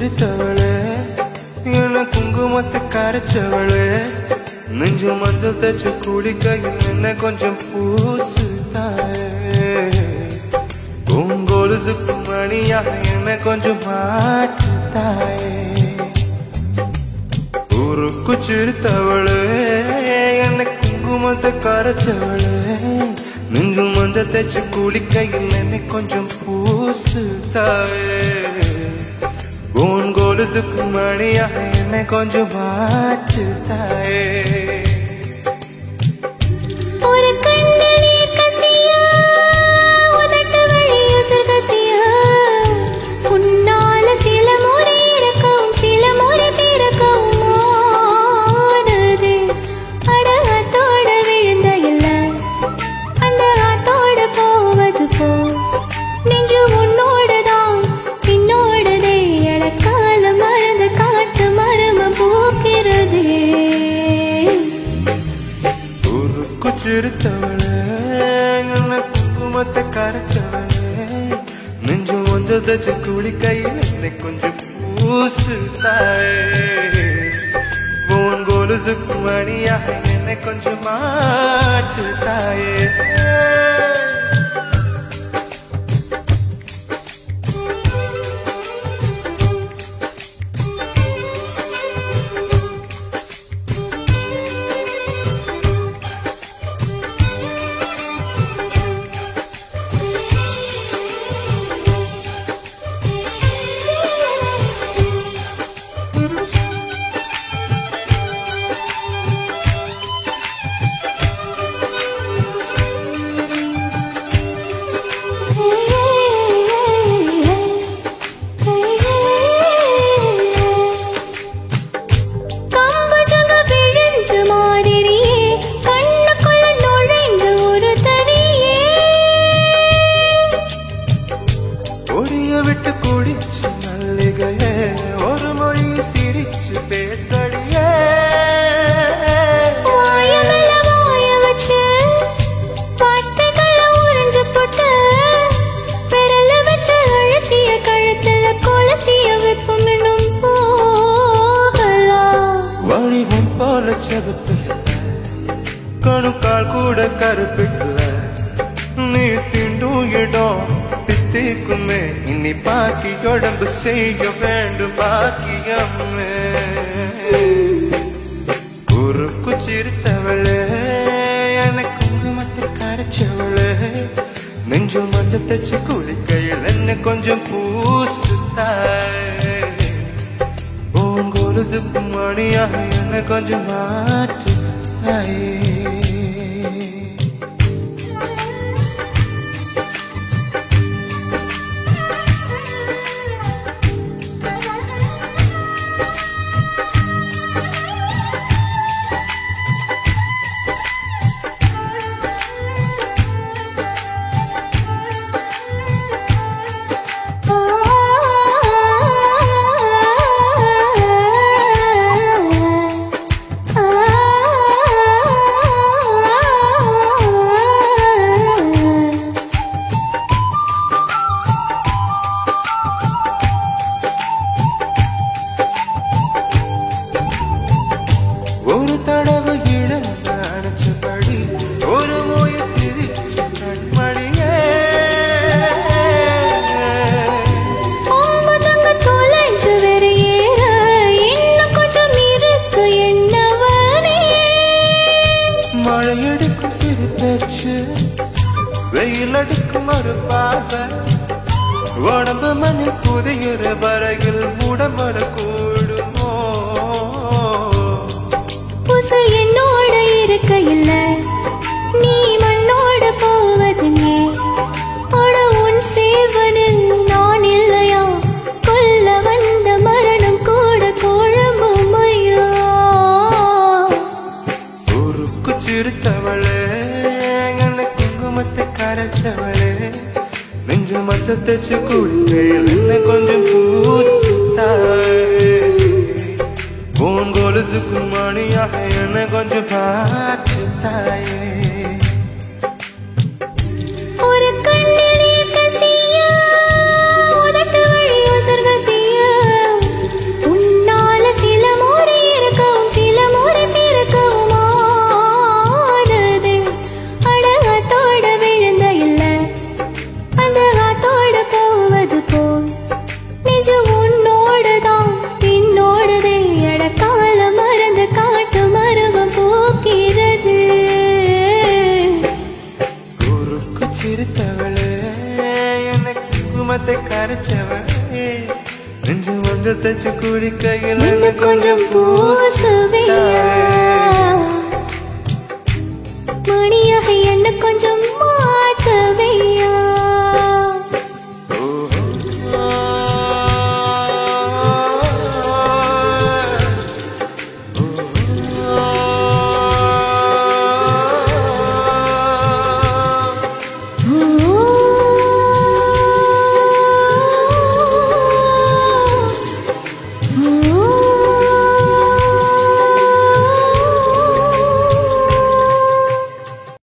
சிரித்தவளே என குங்குமத்தை கரைச்சவளே நெஞ்சு மஞ்சள் தச்சு குளிக்கையில் என்ன கொஞ்சம் பூசு தாயே உங்கொழுதுக்கு மணியாக என்ன கொஞ்சம் மாற்று தாயே ஊருக்கு சிரித்தவளே என்ன குங்குமத்தை கரைச்சவளே நெஞ்சு மஞ்சள் தச்சு குளிக்கையில் என்ன கொஞ்சம் பூசு தாயே உன் கொலுசுக்கு மணியாக என்னை கொஞ்சம் மாற்று தாயே ஒரு கண்ணிலே கசியா உதட்டு வழிய சர்க்கசியா உன்னால சில முறை இறக்கவும் சில முறை பிறக்கவும் ஆனது அட ஆத்தோட விழுந்த இல்ல அந்த ஆத்தோட போவது போ நெஞ்சு உன்னோடதான் பின்னோடதே எடக்கால மறந்த காத்து மரம போக்கிறது ஊருக்கு சிரித்தவளே என்ன குங்குமத்தை கரைச்சவளே நெஞ்சு ஒன்று தச்சு குளிக்கையில் என்னை கொஞ்சம் பூசு தாயே உன் கொலுசுக்கு மணியாக என்னை கொஞ்சம் மாற்று தாயே விட்டு குடிச்சு மல்லிகையே ஒரு மொழி சிரிச்சு பேசடியே வாயமல வாய வச்சு பாட்டுகளை உறிஞ்சு போட்டு பெரல வச்சு அழுத்திய கழுத்துல கொளுத்திய வெப்பம் இன்னும் போகலாம் வழிவும் போல செவப்பில்ல கணுக்கால் கூட கருப்பில்ல நீ திண்டும் இடம் தித்திக்குமே இனி பாக்கி உடம்பு செய்ய வேண்டும் பாக்கியம்மே ஊருக்கு சிரித்தவளே எனக்கு குங்குமத்தை கரைச்சவளே நெஞ்சு மஞ்சள் தச்சு குளிக்கையில் என்ன கொஞ்சம் பூசு தாயே உன் கொலுசுக்கு மணியாக என்ன கொஞ்சம் மாற்று தாயே ஒரு தடவை இடம் நினைச்சபடி ஒரு மொழி திரிச்சு கண்மணியே ஒன்பதங்க தொலைஞ்சு வெறியேற இன்னும் கொஞ்சம் இருக்கு என்னவனே மழை எடுக்கும் சிறு பேச்சு வெயில் அடிக்கும் ஒரு பார்வை உடம்பு மணி புதியுற வரையில் உடம்பர கூடுமோ புசு என்னோட இருக்க இல்ல நீ மண்ணோட போவதுங்க அட உன் சேவனில் நான் இல்லையா கொல்ல வந்த மரணம் கூட குழம்பும் ஐயா ஊருக்கு சிரித்தவளே என்ன குங்குமத்தை கரைச்சவளே நெஞ்சு மஞ்சள் தச்சு குளிக்கையில் என்ன கொஞ்சம் பூசு தாயே உன் கொலுசுக்கு மணியாக என்ன கொஞ்சம் பார்த்து தாயே ஒரு கண்ணிலே கசியா உதட்டு வழிய சர்க்கசியா வச்சு குடிக்கையில் இன்னும் கொஞ்சம் பூசுவியா